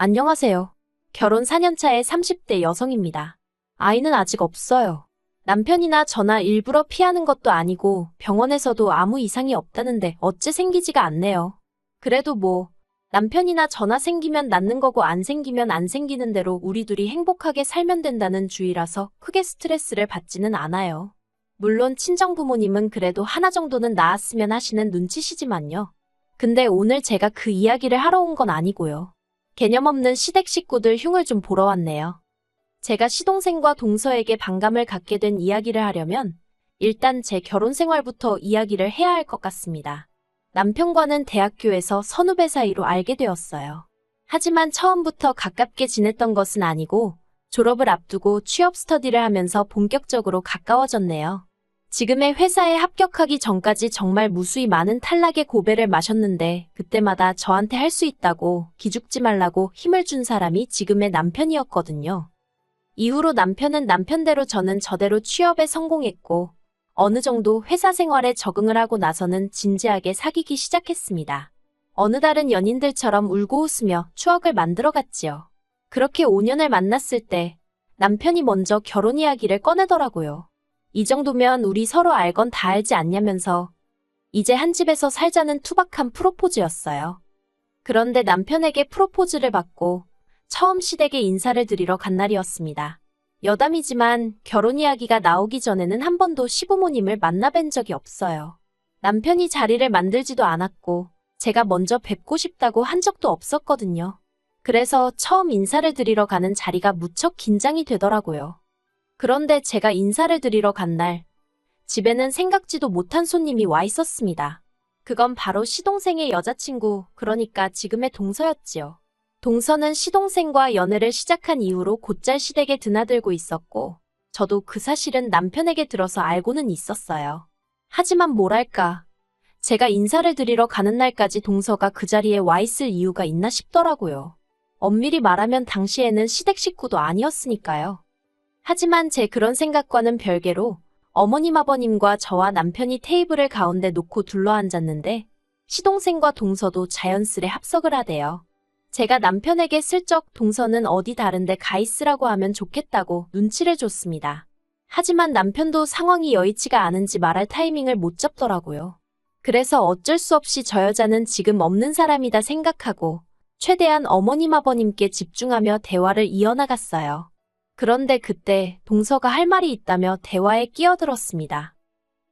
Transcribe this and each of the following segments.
안녕하세요. 결혼 4년차의 30대 여성입니다. 아이는 아직 없어요. 남편이나 저나 일부러 피하는 것도 아니고 병원에서도 아무 이상이 없다는데 어째 생기지가 않네요. 그래도 뭐 남편이나 저나 생기면 낳는 거고 안 생기면 안 생기는 대로 우리 둘이 행복하게 살면 된다는 주의라서 크게 스트레스를 받지는 않아요. 물론 친정부모님은 그래도 하나 정도는 낳았으면 하시는 눈치시지만요. 근데 오늘 제가 그 이야기를 하러 온 건 아니고요. 개념 없는 시댁 식구들 흉을 좀 보러 왔네요. 제가 시동생과 동서에게 반감을 갖게 된 이야기를 하려면 일단 제 결혼 생활부터 이야기를 해야 할 것 같습니다. 남편과는 대학교에서 선후배 사이로 알게 되었어요. 하지만 처음부터 가깝게 지냈던 것은 아니고 졸업을 앞두고 취업 스터디를 하면서 본격적으로 가까워졌네요. 지금의 회사에 합격하기 전까지 정말 무수히 많은 탈락의 고배를 마셨는데 그때마다 저한테 할 수 있다고 기죽지 말라고 힘을 준 사람이 지금의 남편이었거든요. 이후로 남편은 남편대로 저는 저대로 취업에 성공했고 어느 정도 회사 생활에 적응을 하고 나서는 진지하게 사귀기 시작했습니다. 어느 다른 연인들처럼 울고 웃으며 추억을 만들어갔지요. 그렇게 5년을 만났을 때 남편이 먼저 결혼 이야기를 꺼내더라고요. 이 정도면 우리 서로 알건 다 알지 않냐면서 이제 한 집에서 살자는 투박한 프로포즈였어요. 그런데 남편에게 프로포즈를 받고 처음 시댁에 인사를 드리러 간 날이었습니다. 여담이지만 결혼 이야기가 나오기 전에는 한 번도 시부모님을 만나뵌 적이 없어요. 남편이 자리를 만들지도 않았고 제가 먼저 뵙고 싶다고 한 적도 없었거든요. 그래서 처음 인사를 드리러 가는 자리가 무척 긴장이 되더라고요. 그런데 제가 인사를 드리러 간 날, 집에는 생각지도 못한 손님이 와 있었습니다. 그건 바로 시동생의 여자친구, 그러니까 지금의 동서였지요. 동서는 시동생과 연애를 시작한 이후로 곧잘 시댁에 드나들고 있었고, 저도 그 사실은 남편에게 들어서 알고는 있었어요. 하지만 뭐랄까, 제가 인사를 드리러 가는 날까지 동서가 그 자리에 와 있을 이유가 있나 싶더라고요. 엄밀히 말하면 당시에는 시댁 식구도 아니었으니까요. 하지만 제 그런 생각과는 별개로 어머님 아버님과 저와 남편이 테이블을 가운데 놓고 둘러앉았는데 시동생과 동서도 자연스레 합석을 하대요. 제가 남편에게 슬쩍 동서는 어디 다른데 가 있으라고 하면 좋겠다고 눈치를 줬습니다. 하지만 남편도 상황이 여의치가 않은지 말할 타이밍을 못 잡더라고요. 그래서 어쩔 수 없이 저 여자는 지금 없는 사람이다 생각하고 최대한 어머님 아버님께 집중하며 대화를 이어나갔어요. 그런데 그때 동서가 할 말이 있다며 대화에 끼어들었습니다.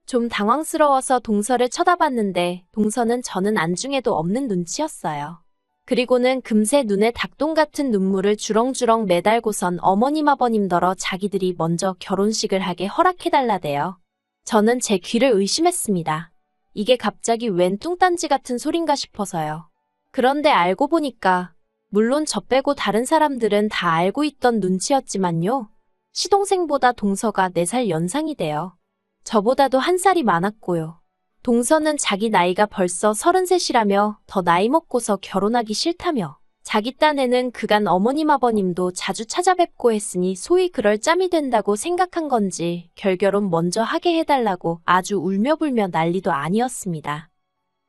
좀 당황스러워서 동서를 쳐다봤는데 동서는 저는 안중에도 없는 눈치였어요. 그리고는 금세 눈에 닭똥 같은 눈물을 주렁주렁 매달고선 어머님 아버님더러 자기들이 먼저 결혼식을 하게 허락해달라대요. 저는 제 귀를 의심했습니다. 이게 갑자기 웬 뚱딴지 같은 소린가 싶어서요. 그런데 알고 보니까 물론 저 빼고 다른 사람들은 다 알고 있던 눈치였지만요. 시동생보다 동서가 4살 연상이 돼요. 저보다도 한 살이 많았고요. 동서는 자기 나이가 벌써 33이라며 더 나이 먹고서 결혼하기 싫다며 자기 딴에는 그간 어머님 아버님도 자주 찾아뵙고 했으니 소위 그럴 짬이 된다고 생각한 건지 결결혼 먼저 하게 해달라고 아주 울며불며 난리도 아니었습니다.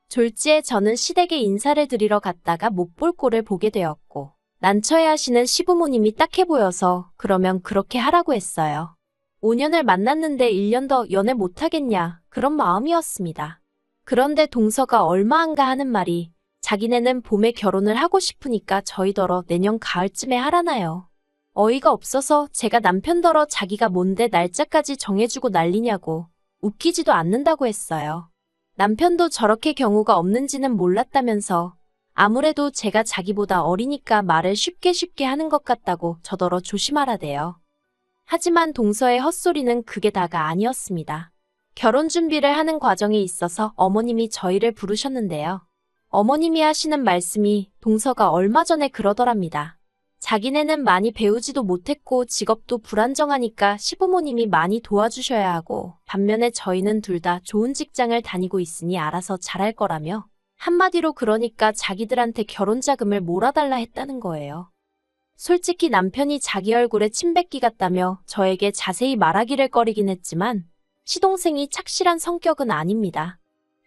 졸지에 저는 시댁에 인사를 드리러 갔다가 못 볼 꼴을 보게 되었고 난처해하시는 시부모님이 딱해 보여서 그러면 그렇게 하라고 했어요. 5년을 만났는데 1년 더 연애 못하겠냐 그런 마음이었습니다. 그런데 동서가 얼마 안가 하는 말이 자기네는 봄에 결혼을 하고 싶으니까 저희더러 내년 가을쯤에 하라나요. 어이가 없어서 제가 남편더러 자기가 뭔데 날짜까지 정해주고 난리냐고 웃기지도 않는다고 했어요. 남편도 저렇게 경우가 없는지는 몰랐다면서 아무래도 제가 자기보다 어리니까 말을 쉽게 하는 것 같다고 저더러 조심하라대요. 하지만 동서의 헛소리는 그게 다가 아니었습니다. 결혼 준비를 하는 과정에 있어서 어머님이 저희를 부르셨는데요. 어머님이 하시는 말씀이 동서가 얼마 전에 그러더랍니다. 자기네는 많이 배우지도 못했고 직업도 불안정하니까 시부모님이 많이 도와주셔야 하고 반면에 저희는 둘 다 좋은 직장을 다니고 있으니 알아서 잘할 거라며 한마디로 그러니까 자기들한테 결혼 자금을 몰아달라 했다는 거예요. 솔직히 남편이 자기 얼굴에 침 뱉기 같다며 저에게 자세히 말하기를 꺼리긴 했지만 시동생이 착실한 성격은 아닙니다.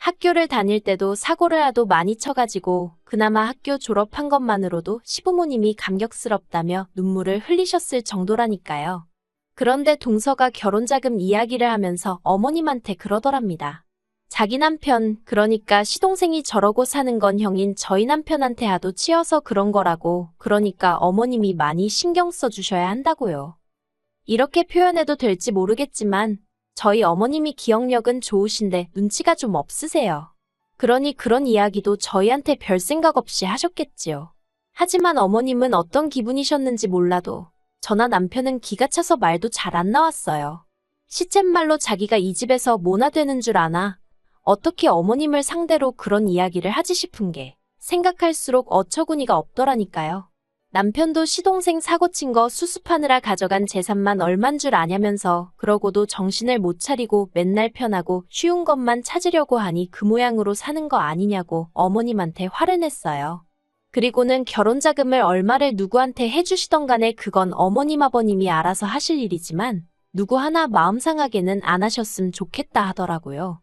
학교를 다닐 때도 사고를 하도 많이 쳐가지고 그나마 학교 졸업한 것만으로도 시부모님이 감격스럽다며 눈물을 흘리셨을 정도라니까요. 그런데 동서가 결혼자금 이야기를 하면서 어머님한테 그러더랍니다. 자기 남편, 그러니까 시동생이 저러고 사는 건 형인 저희 남편한테 하도 치여서 그런 거라고, 그러니까 어머님이 많이 신경 써주셔야 한다고요. 이렇게 표현해도 될지 모르겠지만 저희 어머님이 기억력은 좋으신데 눈치가 좀 없으세요. 그러니 그런 이야기도 저희한테 별 생각 없이 하셨겠지요. 하지만 어머님은 어떤 기분이셨는지 몰라도 저나 남편은 기가 차서 말도 잘 안 나왔어요. 시쳇말로 자기가 이 집에서 뭐나 되는 줄 아나 어떻게 어머님을 상대로 그런 이야기를 하지 싶은 게 생각할수록 어처구니가 없더라니까요. 남편도 시동생 사고 친 거 수습하느라 가져간 재산만 얼만 줄 아냐면서 그러고도 정신을 못 차리고 맨날 편하고 쉬운 것만 찾으려고 하니 그 모양으로 사는 거 아니냐고 어머님한테 화를 냈어요. 그리고는 결혼자금을 얼마를 누구한테 해주시던 간에 그건 어머님 아버님이 알아서 하실 일이지만 누구 하나 마음 상하게는 안 하셨음 좋겠다 하더라고요.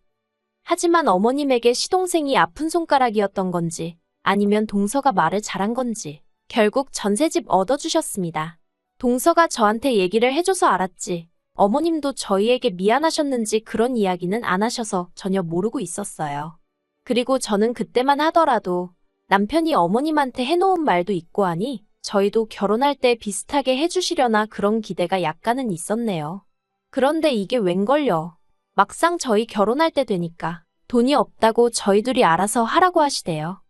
하지만 어머님에게 시동생이 아픈 손가락이었던 건지 아니면 동서가 말을 잘한 건지 결국 전셋집 얻어주셨습니다. 동서가 저한테 얘기를 해줘서 알았지 어머님도 저희에게 미안하셨는지 그런 이야기는 안 하셔서 전혀 모르고 있었어요. 그리고 저는 그때만 하더라도 남편이 어머님한테 해놓은 말도 있고 하니 저희도 결혼할 때 비슷하게 해주시려나 그런 기대가 약간은 있었네요. 그런데 이게 웬걸요. 막상 저희 결혼할 때 되니까 돈이 없다고 저희들이 알아서 하라고 하시대요.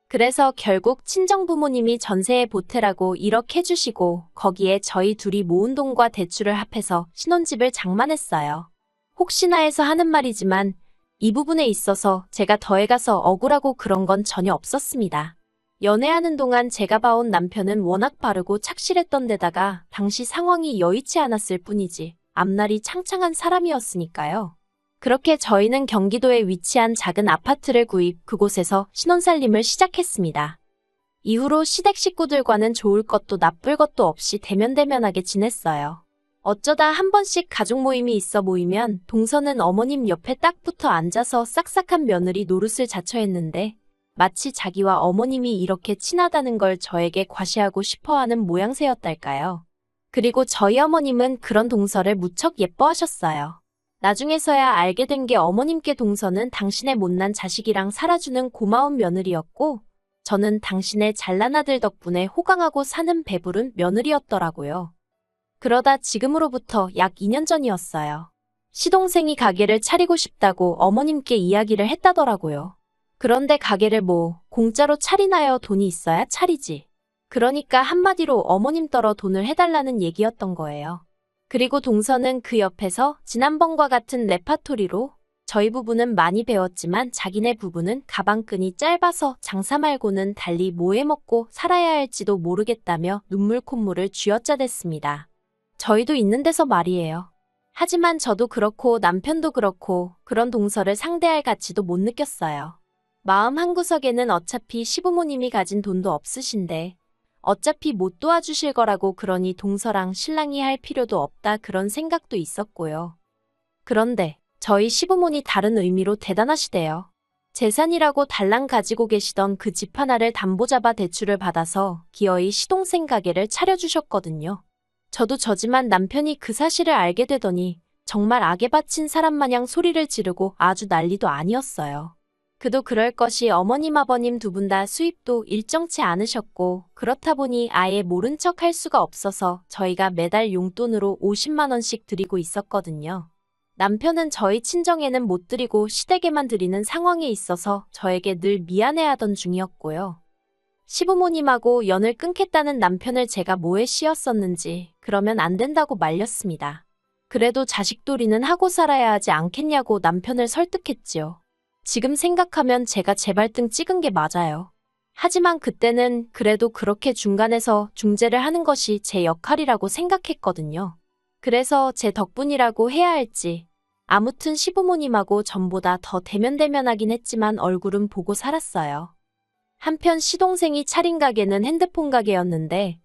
그래서 결국 친정부모님이 전세에 보태라고 1억 해주시고 거기에 저희 둘이 모은 돈과 대출을 합해서 신혼집을 장만했어요. 혹시나 해서 하는 말이지만 이 부분에 있어서 제가 더해가서 억울하고 그런 건 전혀 없었습니다. 연애하는 동안 제가 봐온 남편은 워낙 바르고 착실했던 데다가 당시 상황이 여의치 않았을 뿐이지 앞날이 창창한 사람이었으니까요. 그렇게 저희는 경기도에 위치한 작은 아파트를 구입, 그곳에서 신혼살림을 시작했습니다. 이후로 시댁 식구들과는 좋을 것도 나쁠 것도 없이 대면대면하게 지냈어요. 어쩌다 한 번씩 가족 모임이 있어 모이면 동서는 어머님 옆에 딱 붙어 앉아서 싹싹한 며느리 노릇을 자처했는데 마치 자기와 어머님이 이렇게 친하다는 걸 저에게 과시하고 싶어하는 모양새였달까요. 그리고 저희 어머님은 그런 동서를 무척 예뻐하셨어요. 나중에서야 알게 된 게 어머님께 동서는 당신의 못난 자식이랑 살아주는 고마운 며느리였고 저는 당신의 잘난 아들 덕분에 호강하고 사는 배부른 며느리였더라고요. 그러다 지금으로부터 약 2년 전이었어요. 시동생이 가게를 차리고 싶다고 어머님께 이야기를 했다더라고요. 그런데 가게를 뭐 공짜로 차리나요? 돈이 있어야 차리지. 그러니까 한마디로 어머님 떨어 돈을 해달라는 얘기였던 거예요. 그리고 동서는 그 옆에서 지난번과 같은 레파토리로 저희 부부는 많이 배웠지만 자기네 부부는 가방끈이 짧아서 장사 말고는 달리 뭐 해먹고 살아야 할지도 모르겠다며 눈물 콧물을 쥐어짜댔습니다. 저희도 있는 데서 말이에요. 하지만 저도 그렇고 남편도 그렇고 그런 동서를 상대할 가치도 못 느꼈어요. 마음 한구석에는 어차피 시부모님이 가진 돈도 없으신데 어차피 못 도와주실 거라고 그러니 동서랑 신랑이 할 필요도 없다 그런 생각도 있었고요. 그런데 저희 시부모니 다른 의미로 대단하시대요. 재산이라고 달랑 가지고 계시던 그 집 하나를 담보 잡아 대출을 받아서 기어이 시동생 가게를 차려주셨거든요. 저도 저지만 남편이 그 사실을 알게 되더니 정말 악에 바친 사람 마냥 소리를 지르고 아주 난리도 아니었어요. 그도 그럴 것이 어머님 아버님 두 분 다 수입도 일정치 않으셨고 그렇다 보니 아예 모른 척 할 수가 없어서 저희가 매달 용돈으로 50만 원씩 드리고 있었거든요. 남편은 저희 친정에는 못 드리고 시댁에만 드리는 상황에 있어서 저에게 늘 미안해하던 중이었고요. 시부모님하고 연을 끊겠다는 남편을 제가 뭐에 씌웠었는지 그러면 안 된다고 말렸습니다. 그래도 자식돌이는 하고 살아야 하지 않겠냐고 남편을 설득했지요. 지금 생각하면 제가 제 발등 찍은 게 맞아요. 하지만 그때는 그래도 그렇게 중간에서 중재를 하는 것이 제 역할이라고 생각했거든요. 그래서 제 덕분이라고 해야 할지. 아무튼 시부모님하고 전보다 더 대면대면하긴 했지만 얼굴은 보고 살았어요. 한편 시동생이 차린 가게는 핸드폰 가게였는데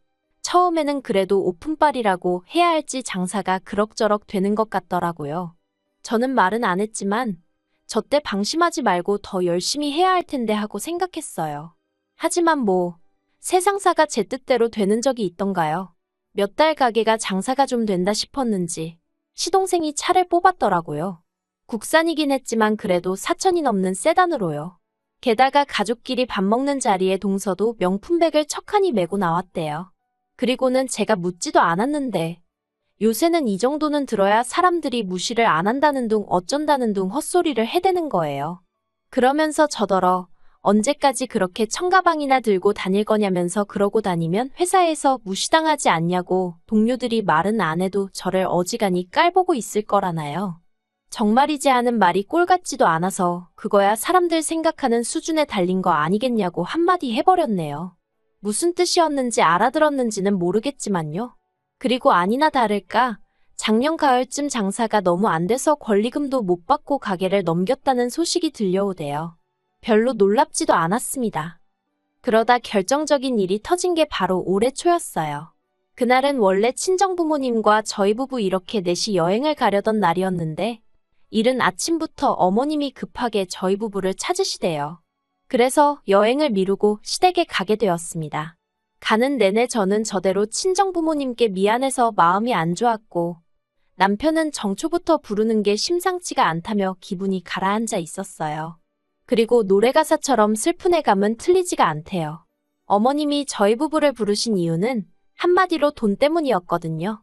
처음에는 그래도 오픈빨이라고 해야 할지 장사가 그럭저럭 되는 것 같더라고요. 저는 말은 안 했지만 저 때 방심하지 말고 더 열심히 해야 할 텐데 하고 생각했어요. 하지만 세상사가 제 뜻대로 되는 적이 있던가요? 몇 달 가게가 장사가 좀 된다 싶었는지 시동생이 차를 뽑았더라고요. 국산이긴 했지만 그래도 4천이 넘는 세단으로요. 게다가 가족끼리 밥 먹는 자리에 동서도 명품백을 척하니 메고 나왔대요. 그리고는 제가 묻지도 않았는데 요새는 이 정도는 들어야 사람들이 무시를 안 한다는 둥 어쩐다는 둥 헛소리를 해대는 거예요. 그러면서 저더러 언제까지 그렇게 청가방이나 들고 다닐 거냐면서 그러고 다니면 회사에서 무시당하지 않냐고 동료들이 말은 안 해도 저를 어지간히 깔보고 있을 거라나요. 정말이지 하는 말이 꼴 같지도 않아서 그거야 사람들 생각하는 수준에 달린 거 아니겠냐고 한마디 해버렸네요. 무슨 뜻이었는지 알아들었는지는 모르겠지만요. 그리고 아니나 다를까 작년 가을쯤 장사가 너무 안 돼서 권리금도 못 받고 가게를 넘겼다는 소식이 들려오대요. 별로 놀랍지도 않았습니다. 그러다 결정적인 일이 터진 게 바로 올해 초였어요. 그날은 원래 친정부모님과 저희 부부 이렇게 넷이 여행을 가려던 날이었는데 이른 아침부터 어머님이 급하게 저희 부부를 찾으시대요. 그래서 여행을 미루고 시댁에 가게 되었습니다. 가는 내내 저는 저대로 친정부모님께 미안해서 마음이 안 좋았고 남편은 정초부터 부르는 게 심상치가 않다며 기분이 가라앉아 있었어요. 그리고 노래가사처럼 슬픈 애감은 틀리지가 않대요. 어머님이 저희 부부를 부르신 이유는 한마디로 돈 때문이었거든요.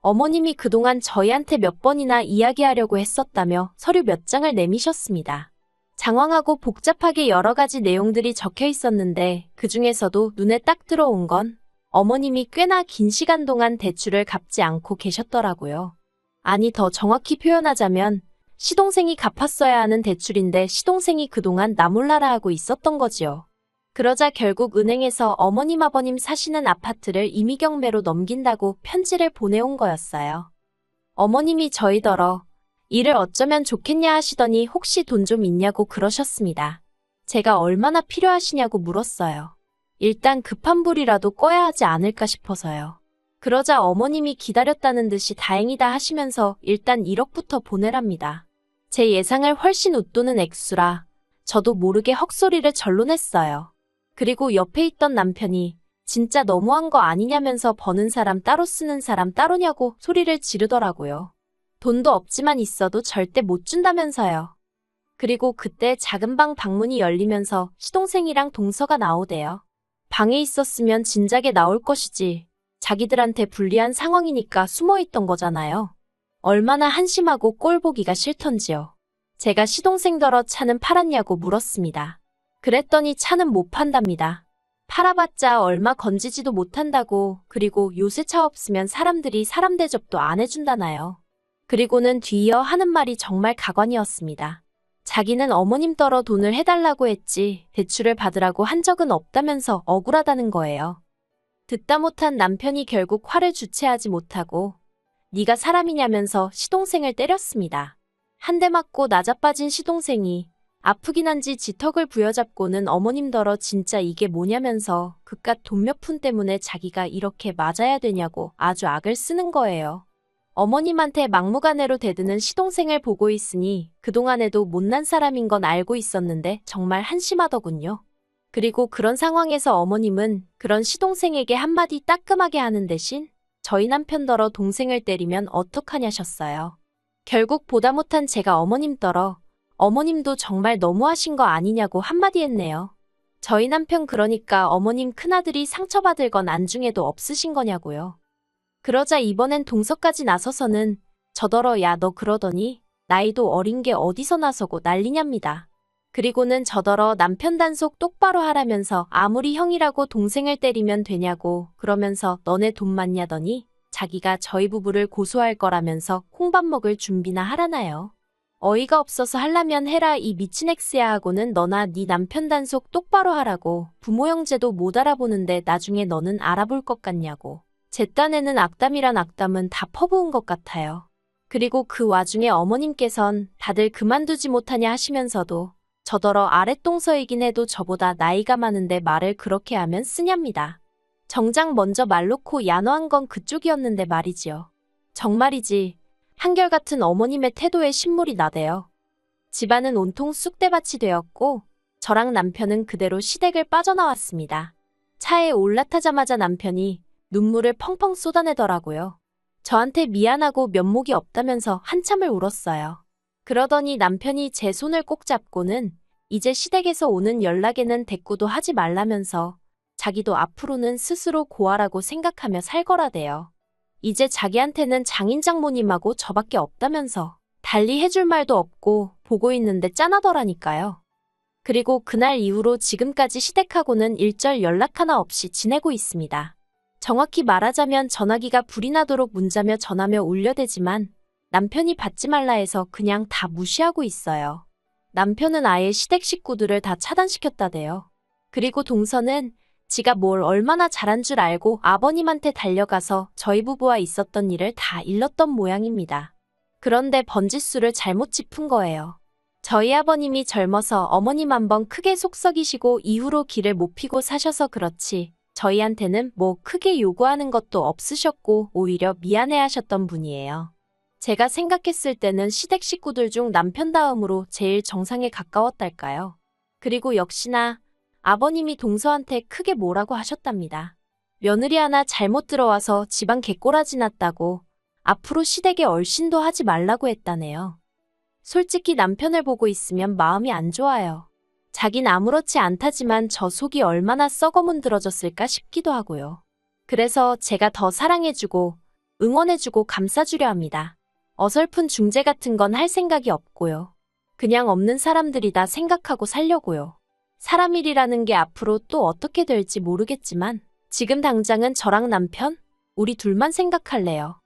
어머님이 그동안 저희한테 몇 번이나 이야기하려고 했었다며 서류 몇 장을 내미셨습니다. 장황하고 복잡하게 여러 가지 내용들이 적혀 있었는데 그중에서도 눈에 딱 들어온 건 어머님이 꽤나 긴 시간 동안 대출을 갚지 않고 계셨더라고요. 아니 더 정확히 표현하자면 시동생이 갚았어야 하는 대출인데 시동생이 그동안 나 몰라라 하고 있었던 거지요. 그러자 결국 은행에서 어머님 아버님 사시는 아파트를 임의경매로 넘긴다고 편지를 보내온 거였어요. 어머님이 저희더러 일을 어쩌면 좋겠냐 하시더니 혹시 돈 좀 있냐고 그러셨습니다. 제가 얼마나 필요하시냐고 물었어요. 일단 급한 불이라도 꺼야 하지 않을까 싶어서요. 그러자 어머님이 기다렸다는 듯이 다행이다 하시면서 일단 1억부터 보내랍니다. 제 예상을 훨씬 웃도는 액수라 저도 모르게 헛소리를 절로 냈어요. 그리고 옆에 있던 남편이 진짜 너무한 거 아니냐면서 버는 사람 따로 쓰는 사람 따로냐고 소리를 지르더라고요. 돈도 없지만 있어도 절대 못 준다면서요. 그리고 그때 작은 방 방문이 열리면서 시동생이랑 동서가 나오대요. 방에 있었으면 진작에 나올 것이지. 자기들한테 불리한 상황이니까 숨어있던 거잖아요. 얼마나 한심하고 꼴 보기가 싫던지요. 제가 시동생더러 차는 팔았냐고 물었습니다. 그랬더니 차는 못 판답니다. 팔아봤자 얼마 건지지도 못한다고. 그리고 요새 차 없으면 사람들이 사람 대접도 안 해준다나요. 그리고는 뒤이어 하는 말이 정말 가관이었습니다. 자기는 어머님 떨어 돈을 해달라고 했지 대출을 받으라고 한 적은 없다면서 억울하다는 거예요. 듣다 못한 남편이 결국 화를 주체하지 못하고 네가 사람이냐면서 시동생을 때렸습니다. 한 대 맞고 나자빠진 시동생이 아프긴 한지 지턱을 부여잡고는 어머님더러 진짜 이게 뭐냐면서 그깟 돈 몇 푼 때문에 자기가 이렇게 맞아야 되냐고 아주 악을 쓰는 거예요. 어머님한테 막무가내로 대드는 시동생을 보고 있으니 그동안에도 못난 사람인 건 알고 있었는데 정말 한심하더군요. 그리고 그런 상황에서 어머님은 그런 시동생에게 한마디 따끔하게 하는 대신 저희 남편더러 동생을 때리면 어떡하냐셨어요. 결국 보다 못한 제가 어머님더러 어머님도 정말 너무하신 거 아니냐고 한마디 했네요. 저희 남편 그러니까 어머님 큰아들이 상처받을 건 안중에도 없으신 거냐고요. 그러자 이번엔 동서까지 나서서는 저더러 야 너 그러더니 나이도 어린 게 어디서 나서고 난리냐입니다. 그리고는 저더러 남편 단속 똑바로 하라면서 아무리 형이라고 동생을 때리면 되냐고 그러면서 너네 돈 많냐더니 자기가 저희 부부를 고소할 거라면서 콩밥 먹을 준비나 하라나요. 어이가 없어서 하려면 해라 이 미친 엑스야 하고는 너나 네 남편 단속 똑바로 하라고 부모 형제도 못 알아보는데 나중에 너는 알아볼 것 같냐고. 제 딴에는 악담이란 악담은 다 퍼부은 것 같아요. 그리고 그 와중에 어머님께선 다들 그만두지 못하냐 하시면서도 저더러 아랫동서이긴 해도 저보다 나이가 많은데 말을 그렇게 하면 쓰냐입니다. 정작 먼저 말 놓고 야노한 건 그쪽이었는데 말이지요. 정말이지 한결같은 어머님의 태도에 신물이 나대요. 집안은 온통 쑥대밭이 되었고 저랑 남편은 그대로 시댁을 빠져나왔습니다. 차에 올라타자마자 남편이 눈물을 펑펑 쏟아내더라고요. 저한테 미안하고 면목이 없다면서 한참을 울었어요. 그러더니 남편이 제 손을 꼭 잡고는 이제 시댁에서 오는 연락에는 대꾸도 하지 말라면서 자기도 앞으로는 스스로 고아라고 생각하며 살거라대요. 이제 자기한테는 장인 장모님하고 저밖에 없다면서 달리 해줄 말도 없고 보고 있는데 짠하더라니까요. 그리고 그날 이후로 지금까지 시댁하고는 일절 연락 하나 없이 지내고 있습니다. 정확히 말하자면 전화기가 불이 나도록 문자며 전화며 울려대지만 남편이 받지 말라 해서 그냥 다 무시하고 있어요. 남편은 아예 시댁 식구들을 다 차단시켰다대요. 그리고 동서는 지가 뭘 얼마나 잘한 줄 알고 아버님한테 달려가서 저희 부부와 있었던 일을 다 일렀던 모양입니다. 그런데 번짓수를 잘못 짚은 거예요. 저희 아버님이 젊어서 어머님 한번 크게 속썩이시고 이후로 길을 못 피고 사셔서 그렇지 저희한테는 뭐 크게 요구하는 것도 없으셨고 오히려 미안해하셨던 분이에요. 제가 생각했을 때는 시댁 식구들 중 남편 다음으로 제일 정상에 가까웠달까요. 그리고 역시나 아버님이 동서한테 크게 뭐라고 하셨답니다. 며느리 하나 잘못 들어와서 집안 개꼬라지 났다고 앞으로 시댁에 얼씬도 하지 말라고 했다네요. 솔직히 남편을 보고 있으면 마음이 안 좋아요. 자긴 아무렇지 않다지만 저 속이 얼마나 썩어문드러졌을까 싶기도 하고요. 그래서 제가 더 사랑해주고 응원해주고 감싸주려 합니다. 어설픈 중재 같은 건 할 생각이 없고요. 그냥 없는 사람들이다 생각하고 살려고요. 사람 일이라는 게 앞으로 또 어떻게 될지 모르겠지만 지금 당장은 저랑 남편, 우리 둘만 생각할래요.